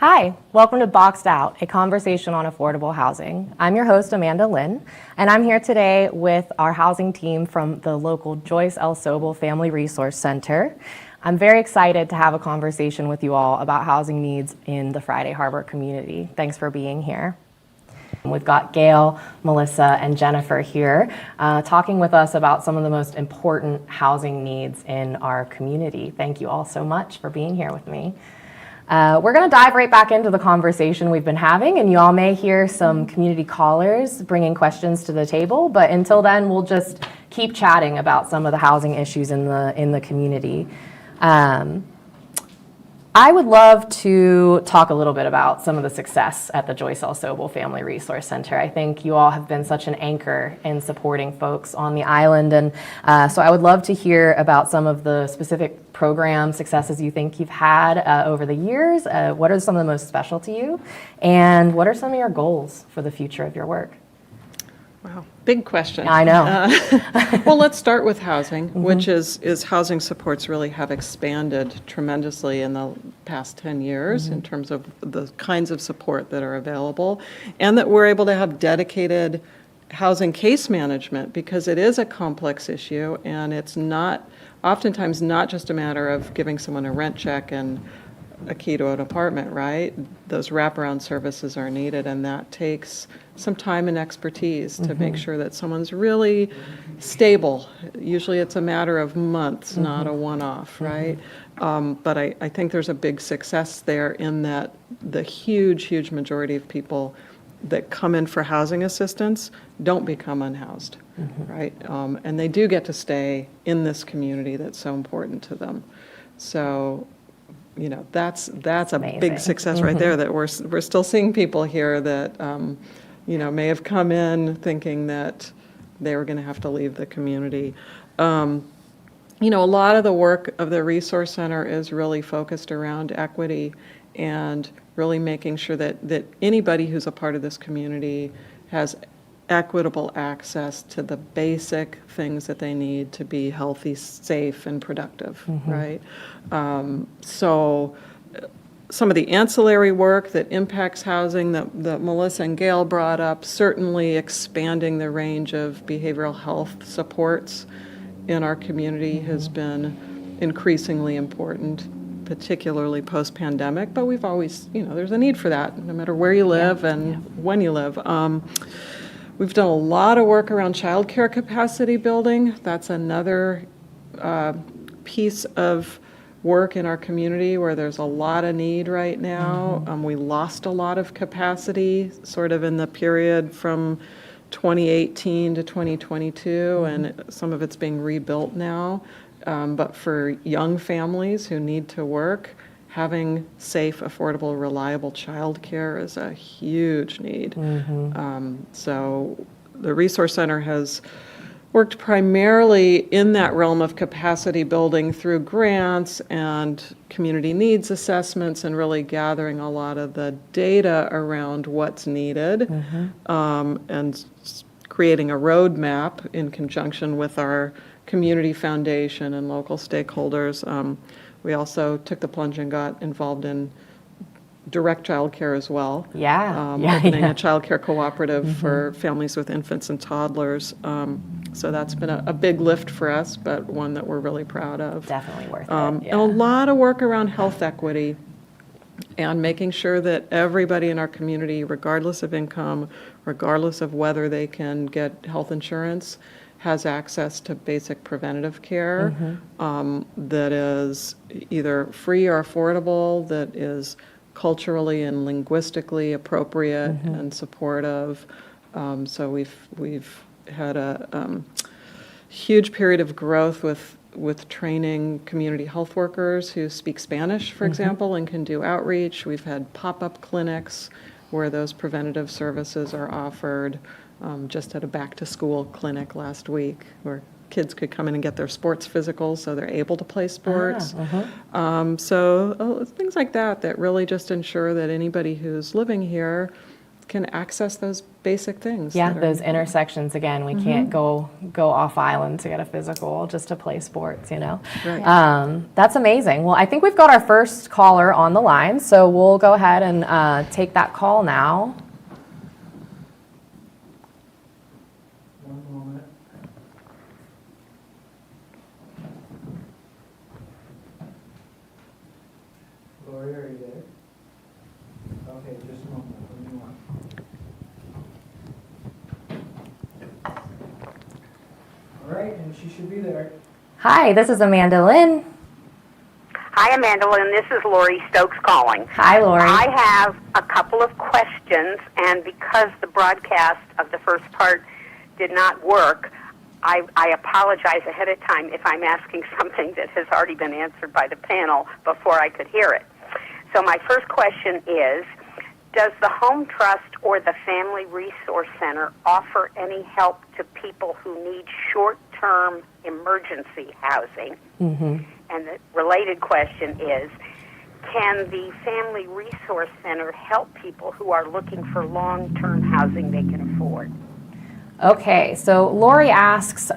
Hi, welcome to Boxed Out, a conversation on affordable housing. I'm your host, Amanda Lynn, and I'm here today with our housing team from the local Joyce Sobel Family Resource Center. I'm very excited to have a conversation with you all about housing needs in the Friday Harbor community. Thanks for being here. We've got Gail, Melissa, and Jennifer here talking with us about some of the most important housing needs in our community. Thank you all so much for being here with me. We're going to dive right back into the conversation we've been having, and you all may hear some community callers bringing questions to the table, but until then, we'll just keep chatting about some of the housing issues in the community. I would love to talk a little bit about some of the success at the Joyce Sobel Family Resource Center. I think you all have been such an anchor in supporting folks on the island, and so I would love to hear about some of the specific program successes you think you've had over the years. What are some of the most special to you, and what are some of your goals for the future of your work? Wow, big question. I know. Well, let's start with housing, which is housing supports really have expanded tremendously in the past 10 years in terms of the kinds of support that are available, and that we're able to have dedicated housing case management because it is a complex issue, and it's oftentimes not just a matter of giving someone a rent check and a key to an apartment, right? Those wraparound services are needed, and that takes some time and expertise to make sure that someone's really stable. Usually it's a matter of months, not a one-off, right? But I think there's a big success there in that the huge majority of people that come in for housing assistance don't become unhoused, right? And they do get to stay in this community that's so important to them. So, you know, that's a amazing. big success right there, that we're still seeing people here that, you know, may have come in thinking that they were going to have to leave the community. You know, a lot of the work of the Resource Center is really focused around equity and really making sure that anybody who's a part of this community has equitable access to the basic things that they need to be healthy, safe, and productive, right? So some of the ancillary work that impacts housing that Melissa and Gail brought up, certainly expanding the range of behavioral health supports in our community has been increasingly important, particularly post-pandemic, but we've always, you know, there's a need for that no matter where you live and when you live. We've done a lot of work around childcare capacity building. That's another piece of work in our community where there's a lot of need right now. We lost a lot of capacity sort of in the period from 2018 to 2022, and some of it's being rebuilt now. But for young families who need to work, having safe, affordable, reliable childcare is a huge need. So the Resource Center has worked primarily in that realm of capacity building through grants and community needs assessments and really gathering a lot of the data around what's needed and creating a roadmap in conjunction with our community foundation and local stakeholders. We also took the plunge and got involved in direct child care as well. Opening a child care cooperative for families with infants and toddlers. So that's been a big lift for us, but one that we're really proud of. Definitely worth it. And a lot of work around health equity and making sure that everybody in our community, regardless of income, regardless of whether they can get health insurance, has access to basic preventative care that is either free or affordable, that is culturally and linguistically appropriate and supportive. So we've had a huge period of growth with training community health workers who speak Spanish, for example, and can do outreach. We've had pop-up clinics where those preventative services are offered. Just at a back-to-school clinic last week where kids could come in and get their sports physicals so they're able to play sports. So things like that really just ensure that anybody who's living here can access those basic things. Yeah, that are- those intersections, again, we can't go off island to get a physical just to play sports, you know? Right. That's amazing. Well, I think we've got our first caller on the line, so we'll go ahead and take that call now. One moment. Lori, are you there? Okay, just a moment. What do you want? All right, and she should be there. Hi, this is Amanda Lynn. Hi, Amanda Lynn. This is Lori Stokes calling. Hi, Lori. I have a couple of questions, and because the broadcast of the first part did not work, I apologize ahead of time if I'm asking something that has already been answered by the panel before I could hear it. So my first question is, does the Home Trust or the Family Resource Center offer any help to people who need short-term emergency housing? Mm-hmm. And the related question is, can the Family Resource Center help people who are looking for long-term housing they can afford? Okay, so Lori asks,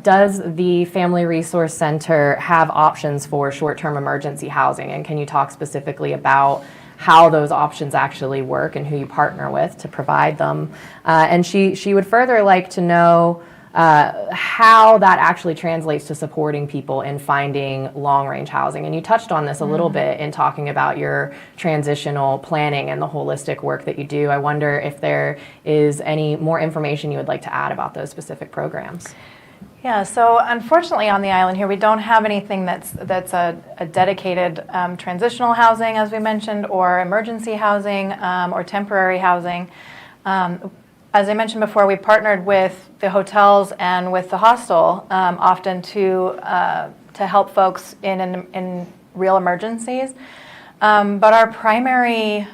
does the Family Resource Center have options for short-term emergency housing? And can you talk specifically about how those options actually work and who you partner with to provide them? And she would further like to know how that actually translates to supporting people in finding long-range housing. And you touched on this a little bit in talking about your transitional planning and the holistic work that you do. I wonder if there is any more information you would like to add about those specific programs. Yeah, so unfortunately on the island here, we don't have anything that's a dedicated transitional housing, as we mentioned, or emergency housing, or temporary housing. As I mentioned before, we partnered with the hotels and with the hostel often to help folks in real emergencies. But our primary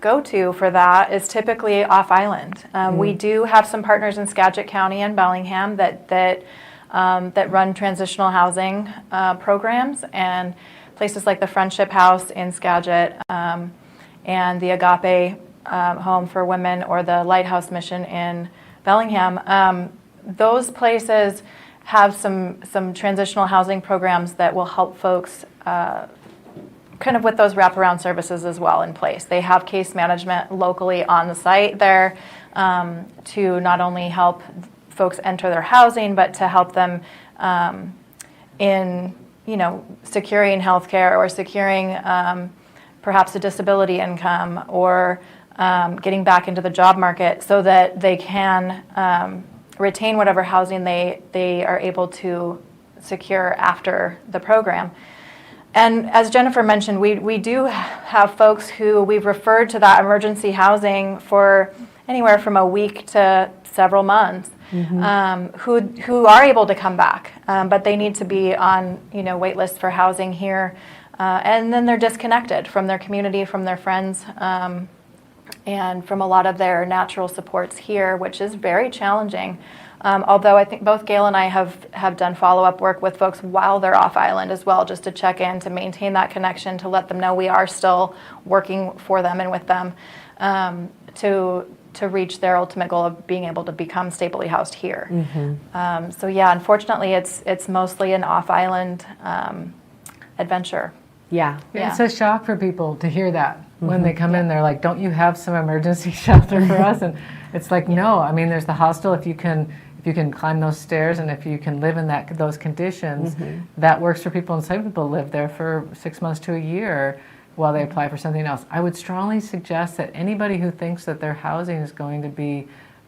go-to for that is typically off-island. We do have some partners in Skagit County and Bellingham that run transitional housing programs, and places like the Friendship House in Skagit and the Agape Home for Women or the Lighthouse Mission in Bellingham. Those places have some transitional housing programs that will help folks kind of with those wraparound services as well in place. They have case management locally on the site there to not only help folks enter their housing, but to help them in securing healthcare or securing perhaps a disability income or getting back into the job market so that they can retain whatever housing they are able to secure after the program. And as Jennifer mentioned, we do have folks who we've referred to that emergency housing for anywhere from a week to several months, who are able to come back, but they need to be on wait lists for housing here, and then they're disconnected from their community, from their friends, and from a lot of their natural supports here, which is very challenging. Although I think both Gail and I have done follow-up work with folks while they're off island as well, just to check in, to maintain that connection, to let them know we are still working for them and with them to reach their ultimate goal of being able to become stably housed here. So yeah, unfortunately, it's mostly an off-island adventure. Yeah. It's a shock for people to hear that. When they come in, they're like, don't you have some emergency shelter for us? And it's like, no. I mean, there's the hostel. If you can climb those stairs and if you can live in those conditions, that works for people. And some people live there for 6 months to a year while they apply for something else. I would strongly suggest that anybody who thinks that their housing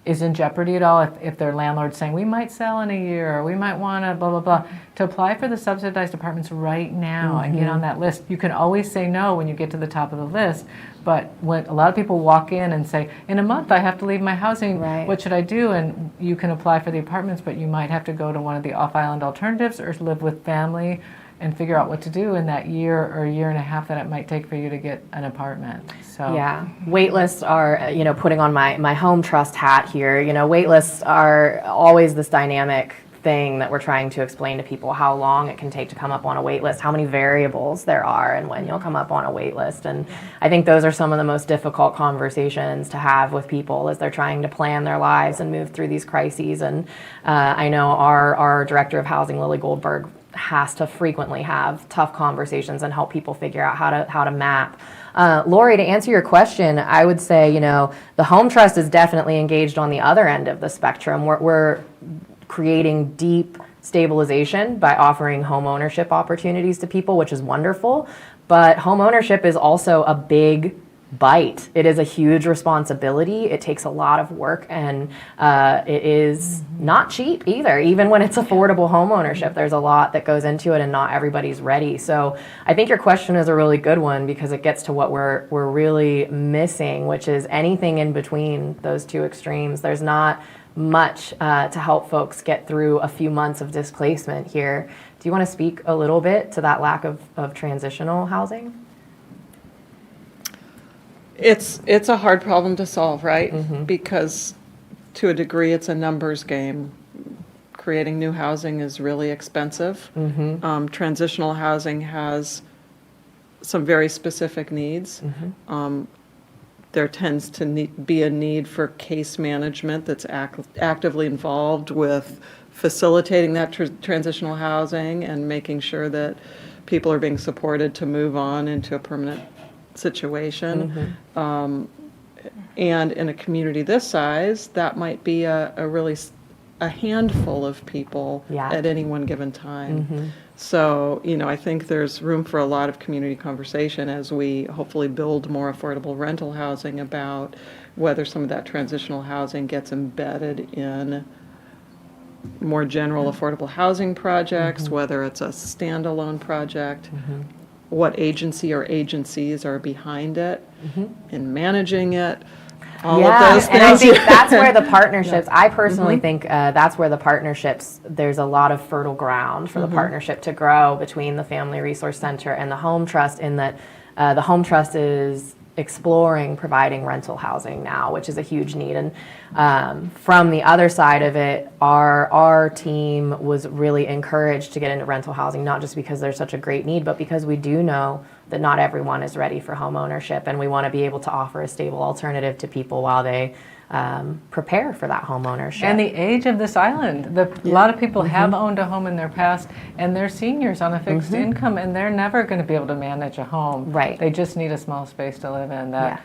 is in jeopardy at all, if their landlord's saying, we might sell in a year, or we might want to blah, blah, blah, to apply for the subsidized apartments right now and get on that list. You can always say no when you get to the top of the list, but when a lot of people walk in and say, in a month I have to leave my housing, what should I do? And you can apply for the apartments, but you might have to go to one of the off-island alternatives or live with family and figure out what to do in that year or year and a half that it might take for you to get an apartment. So yeah, wait lists are, putting on my Home Trust hat here, wait lists are always this dynamic thing that we're trying to explain to people, how long it can take to come up on a wait list, how many variables there are, and when you'll come up on a wait list. And I think those are some of the most difficult conversations to have with people as they're trying to plan their lives and move through these crises. And I know our director of housing, Lily Goldberg, has to frequently have tough conversations and help people figure out how to map. Lori, to answer your question, I would say, the Home Trust is definitely engaged on the other end of the spectrum. We're creating deep stabilization by offering home ownership opportunities to people, which is wonderful. But home ownership is also a big bite. It is a huge responsibility. It takes a lot of work, and it is not cheap either. Even when it's affordable home ownership, there's a lot that goes into it, and not everybody's ready. So I think your question is a really good one, because it gets to what we're really missing, which is anything in between those two extremes. There's not much to help folks get through a few months of displacement here. Do you want to speak a little bit to that lack of transitional housing? It's a hard problem to solve, right? Because to a degree, it's a numbers game. Creating new housing is really expensive. Transitional housing has some very specific needs. There tends to be a need for case management that's actively involved with facilitating that transitional housing and making sure that people are being supported to move on into a permanent situation. And in a community this size, that might be a handful of people at any one given time. So, I think there's room for a lot of community conversation as we hopefully build more affordable rental housing about whether some of that transitional housing gets embedded in more general affordable housing projects, whether it's a standalone project, what agency or agencies are behind it in managing it. All of those things. And I think that's where the partnerships, I personally think that's where the partnerships, there's a lot of fertile ground for the partnership to grow between the Family Resource Center and the Home Trust, in that the Home Trust is exploring providing rental housing now, which is a huge need. And from the other side of it, our team was really encouraged to get into rental housing, not just because there's such a great need, but because we do know that not everyone is ready for home ownership, and we want to be able to offer a stable alternative to people while they prepare for that home ownership. And the age of this island. A lot of people have owned a home in their past, and they're seniors on a fixed income, and they're never going to be able to manage a home. Right. They just need a small space to live in that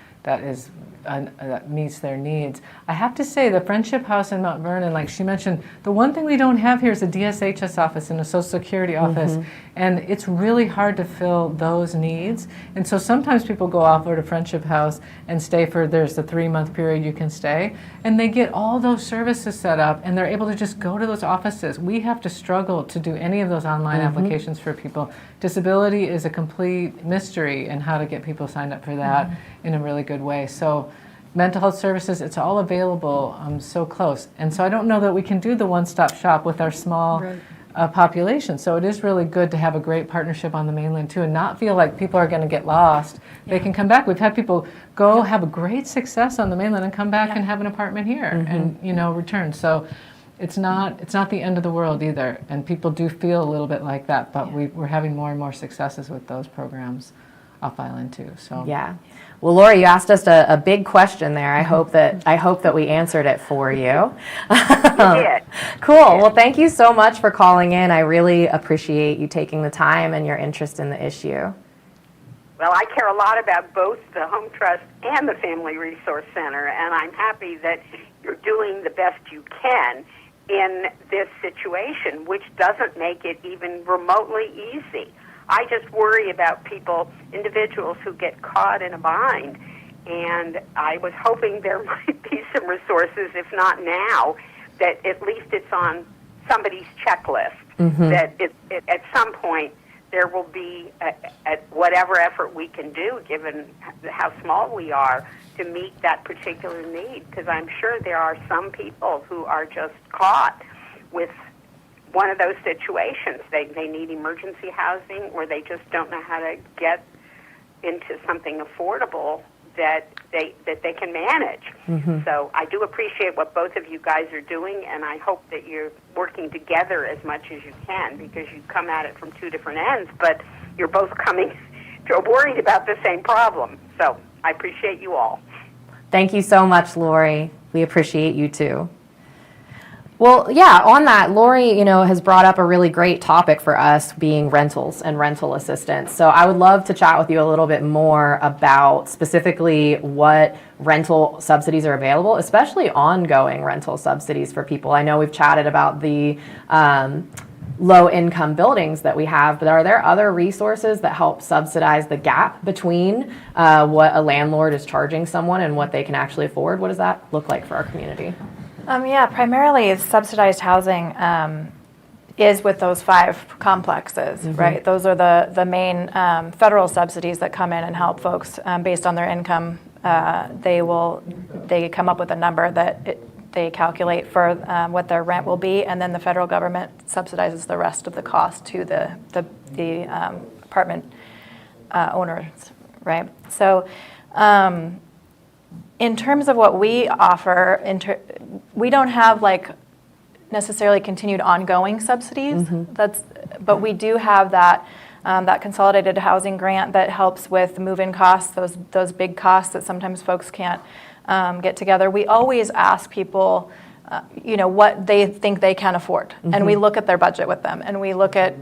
meets their needs. I have to say, the Friendship House in Mount Vernon, like she mentioned, the one thing we don't have here is a DSHS office and a Social Security office, and it's really hard to fill those needs. And so sometimes people go off over to Friendship House and stay for, there's a 3-month period you can stay, and they get all those services set up, and they're able to just go to those offices. We have to struggle to do any of those online applications for people. Disability is a complete mystery, and how to get people signed up for that in a really good way. So mental health services, it's all available so close. And so I don't know that we can do the one-stop shop with our small population. So it is really good to have a great partnership on the mainland too, and not feel like people are going to get lost. They can come back. We've had people go have a great success on the mainland and come back and have an apartment here and return. So it's not the end of the world either. And people do feel a little bit like that, but we're having more and more successes with those programs off island too. So Well, Lori, you asked us a big question there. I hope that we answered it for you. You did. Cool. Well, thank you so much for calling in. I really appreciate you taking the time and your interest in the issue. Well, I care a lot about both the Home Trust and the Family Resource Center, and I'm happy that you're doing the best you can in this situation, which doesn't make it even remotely easy. I just worry about individuals who get caught in a bind, and I was hoping there might be some resources, if not now, that at least it's on somebody's checklist, that at some point there will be whatever effort we can do, given how small we are, to meet that particular need, because I'm sure there are some people who are just caught with one of those situations. They need emergency housing, or they just don't know how to get into something affordable that they can manage. So I do appreciate what both of you guys are doing, and I hope that you're working together as much as you can, because you come at it from two different ends, but you're both coming worried about the same problem. So I appreciate you all. Thank you so much, Lori. We appreciate you too. Well, yeah, on that, Lori, has brought up a really great topic for us, being rentals and rental assistance. So I would love to chat with you a little bit more about specifically what rental subsidies are available, especially ongoing rental subsidies for people. I know we've chatted about the low-income buildings that we have, but are there other resources that help subsidize the gap between what a landlord is charging someone and what they can actually afford? What does that look like for our community? Yeah, primarily subsidized housing is with those 5 complexes, right? Those are the main federal subsidies that come in and help folks based on their income. They come up with a number that they calculate for what their rent will be, and then the federal government subsidizes the rest of the cost to the apartment owners, right? So in terms of what we offer, we don't have necessarily continued ongoing subsidies. But we do have that consolidated housing grant that helps with move-in costs, those big costs that sometimes folks can't get together. We always ask people, what they think they can afford, and we look at their budget with them, and we look at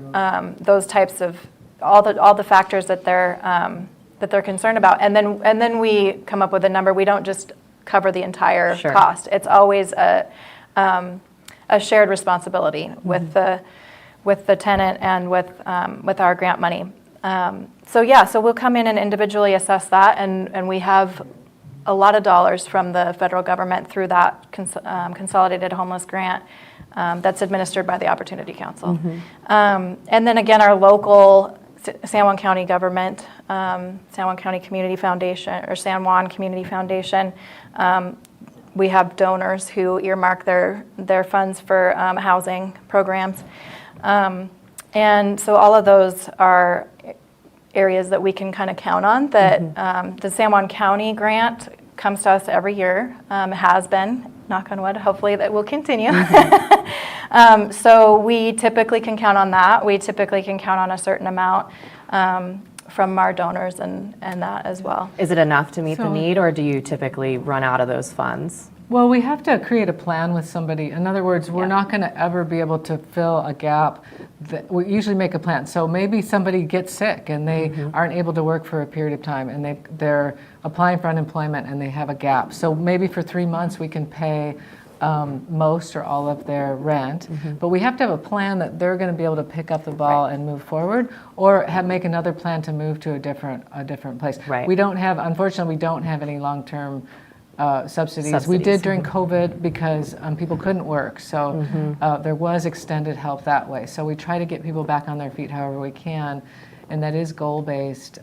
those types of all the factors that they're concerned about, and then we come up with a number. We don't just cover the entire cost. It's always a shared responsibility with the tenant and with our grant money. So we'll come in and individually assess that, and we have a lot of dollars from the federal government through that consolidated homeless grant that's administered by the Opportunity Council. And then again, our local San Juan County government, San Juan County Community Foundation, or San Juan Community Foundation, we have donors who earmark their funds for housing programs. And so all of those are areas that we can kind of count on, that the San Juan County grant comes to us every year, has been, knock on wood, hopefully that will continue. So we typically can count on that. We typically can count on a certain amount from our donors and that as well. Is it enough to meet the need, or do you typically run out of those funds? Well, we have to create a plan with somebody. In other words, we're not going to ever be able to fill a gap. We usually make a plan. So maybe somebody gets sick and they aren't able to work for a period of time, and they're applying for unemployment and they have a gap. So maybe for 3 months we can pay most or all of their rent, but we have to have a plan that they're going to be able to pick up the ball and move forward, or make another plan to move to a different place. Right. Unfortunately, we don't have any long-term subsidies. We did during COVID because people couldn't work, so there was extended help that way. So we try to get people back on their feet however we can, and that is goal-based.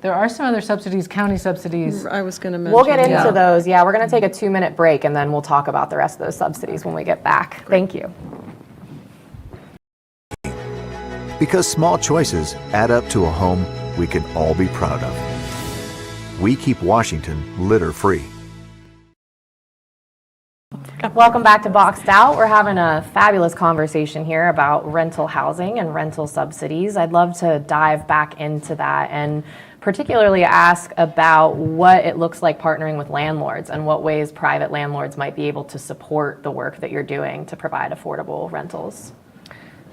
There are some other subsidies, county subsidies. I was going to mention. We'll get into those. Yeah, we're going to take a 2-minute break, and then we'll talk about the rest of those subsidies when we get back. Thank you. Because small choices add up to a home we can all be proud of. We keep Washington litter-free. Welcome back to Boxed Out. We're having a fabulous conversation here about rental housing and rental subsidies. I'd love to dive back into that and particularly ask about what it looks like partnering with landlords and what ways private landlords might be able to support the work that you're doing to provide affordable rentals.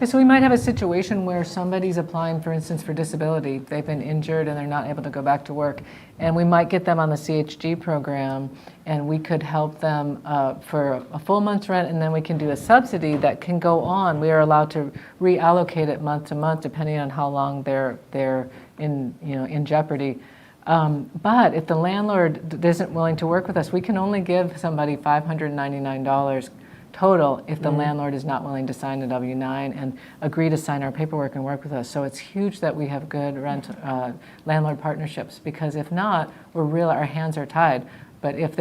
Yeah, so we might have a situation where somebody's applying, for instance, for disability. They've been injured and they're not able to go back to work. And we might get them on the CHG program, and we could help them for a full month's rent, and then we can do a subsidy that can go on. We are allowed to reallocate it month to month depending on how long they're in jeopardy. But if the landlord isn't willing to work with us, we can only give somebody $599 total if the landlord is not willing to sign a W-9 and agree to sign our paperwork and work with us. So it's huge that we have good landlord partnerships, because if not, our hands are tied. But if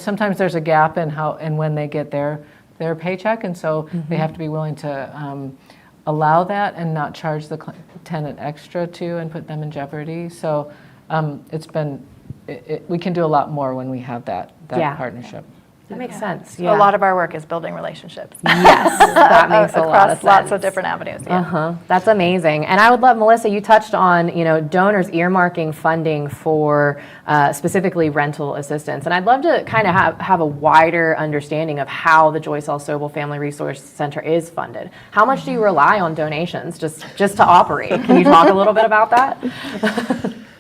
sometimes there's a gap in how and when they get their paycheck, and so they have to be willing to allow that and not charge the tenant extra too and put them in jeopardy. So it's been we can do a lot more when we have that Yeah. partnership. That makes sense. So Yeah. a lot of our work is building relationships. Yes, that makes a lot across of sense. lots of different avenues. Yeah. Uh-huh. That's amazing. And I would love, Melissa, you touched on, donors earmarking funding for specifically rental assistance. And I'd love to kind of have a wider understanding of how the Joyce L. Sobel Family Resource Center is funded. How much do you rely on donations just to operate? Can you talk a little bit about that?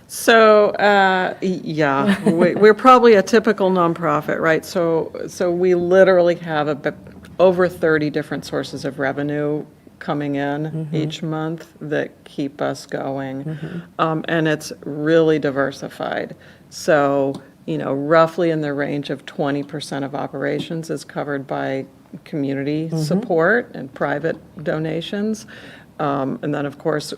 So, yeah, we're probably a typical nonprofit, right? So we literally have over 30 different sources of revenue coming in each month that keep us going. And it's really diversified. So, roughly in the range of 20% of operations is covered by community support and private donations. And then, of course,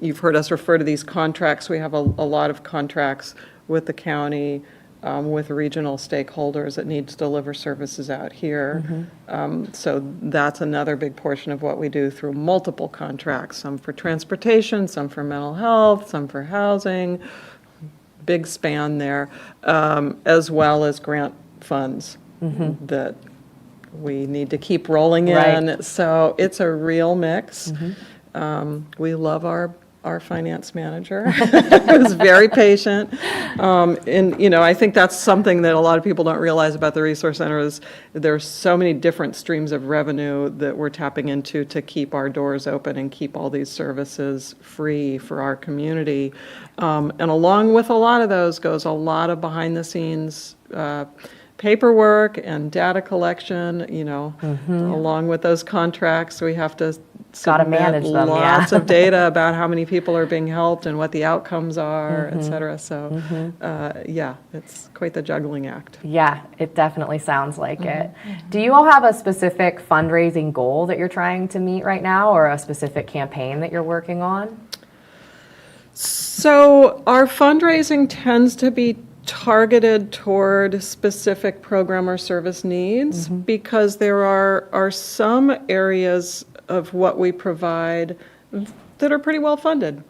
you've heard us refer to these contracts. We have a lot of contracts with the county, with regional stakeholders that need to deliver services out here. So that's another big portion of what we do through multiple contracts, some for transportation, some for mental health, some for housing, big span there, as well as grant funds that we need to keep rolling in. Right. So it's a real mix. We love our finance manager, who's very patient. And, I think that's something that a lot of people don't realize about the Resource Center is there's so many different streams of revenue that we're tapping into to keep our doors open and keep all these services free for our community. And along with a lot of those goes a lot of behind-the-scenes paperwork and data collection, along with those contracts. We have to Gotta submit manage them, lots yeah. of data about how many people are being helped and what the outcomes are, et cetera. So, yeah, it's quite the juggling act. Yeah, it definitely sounds like it. Do you all have a specific fundraising goal that you're trying to meet right now, or a specific campaign that you're working on? So our fundraising tends to be targeted toward specific program or service needs because there are some areas of what we provide that are pretty well funded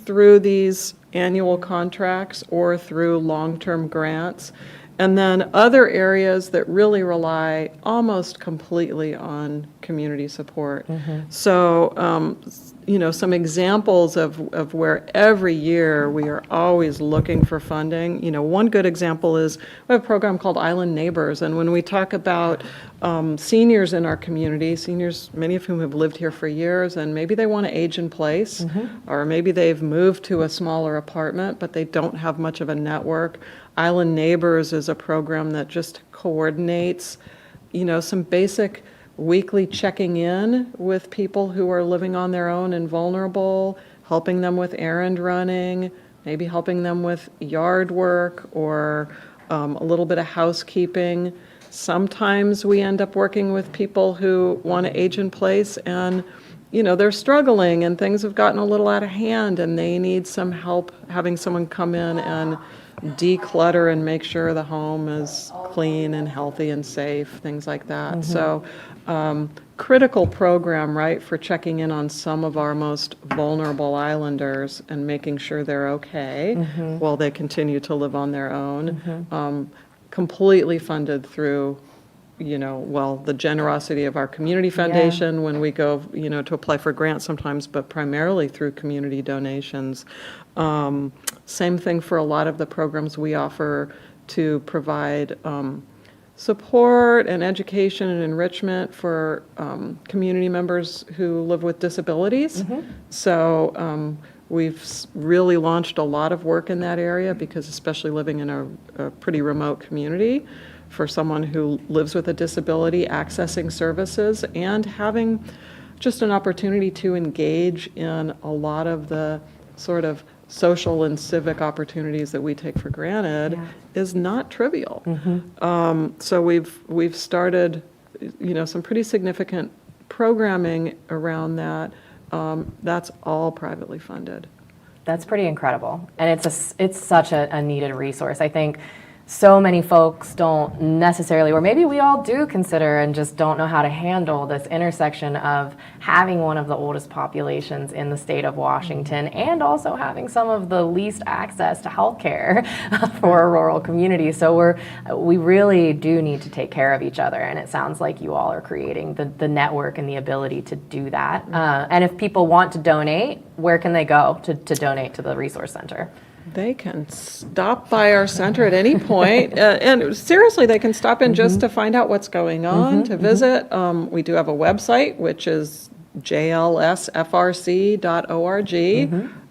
through these annual contracts or through long-term grants. And then other areas that really rely almost completely on community support. So, some examples of where every year we are always looking for funding. One good example is we have a program called Island Neighbors. And when we talk about seniors in our community, seniors, many of whom have lived here for years, and maybe they want to age in place, or maybe they've moved to a smaller apartment, but they don't have much of a network. Island Neighbors is a program that just coordinates, some basic weekly checking in with people who are living on their own and vulnerable, helping them with errand running, maybe helping them with yard work or a little bit of housekeeping. Sometimes we end up working with people who want to age in place and they're struggling and things have gotten a little out of hand and they need some help having someone come in and declutter and make sure the home is clean and healthy and safe, things like that. So critical program, right, for checking in on some of our most vulnerable islanders and making sure they're okay while they continue to live on their own. Completely funded through the generosity of our community foundation when we go, to apply for grants sometimes, but primarily through community donations. Same thing for a lot of the programs we offer to provide support and education and enrichment for community members who live with disabilities. So we've really launched a lot of work in that area because especially living in a pretty remote community, for someone who lives with a disability, accessing services and having just an opportunity to engage in a lot of the sort of social and civic opportunities that we take for granted is not trivial. So we've started, some pretty significant programming around that. That's all privately funded. That's pretty incredible, and it's such a needed resource. I think so many folks don't necessarily, or maybe we all do consider and just don't know how to handle this intersection of having one of the oldest populations in the state of Washington and also having some of the least access to healthcare for a rural community. So we really do need to take care of each other, and it sounds like you all are creating the network and the ability to do that. And if people want to donate, where can they go to donate to the Resource Center? They can stop by our center at any point, and seriously, they can stop in just to find out what's going on, to visit. We do have a website, which is jlsfrc.org,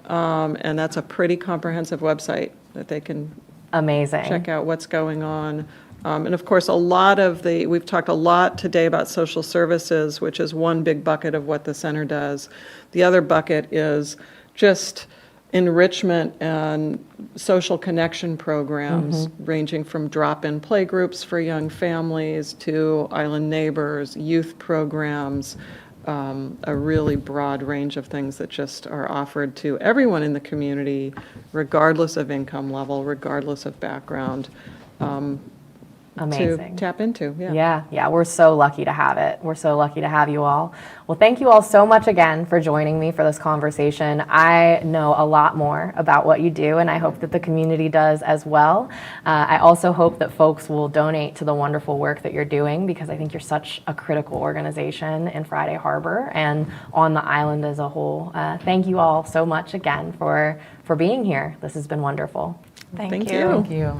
and that's a pretty comprehensive website that they can Amazing. check out what's going on. And of course, we've talked a lot today about social services, which is one big bucket of what the center does. The other bucket is just enrichment and social connection programs, ranging from drop-in play groups for young families to island neighbors, youth programs, a really broad range of things that just are offered to everyone in the community, regardless of income level, regardless of background. Amazing. To tap into, yeah. Yeah, we're so lucky to have it. We're so lucky to have you all. Well, thank you all so much again for joining me for this conversation. I know a lot more about what you do, and I hope that the community does as well. I also hope that folks will donate to the wonderful work that you're doing, because I think you're such a critical organization in Friday Harbor and on the island as a whole. Thank you all so much again for being here. This has been wonderful. Thank Thank you. you. Thank you.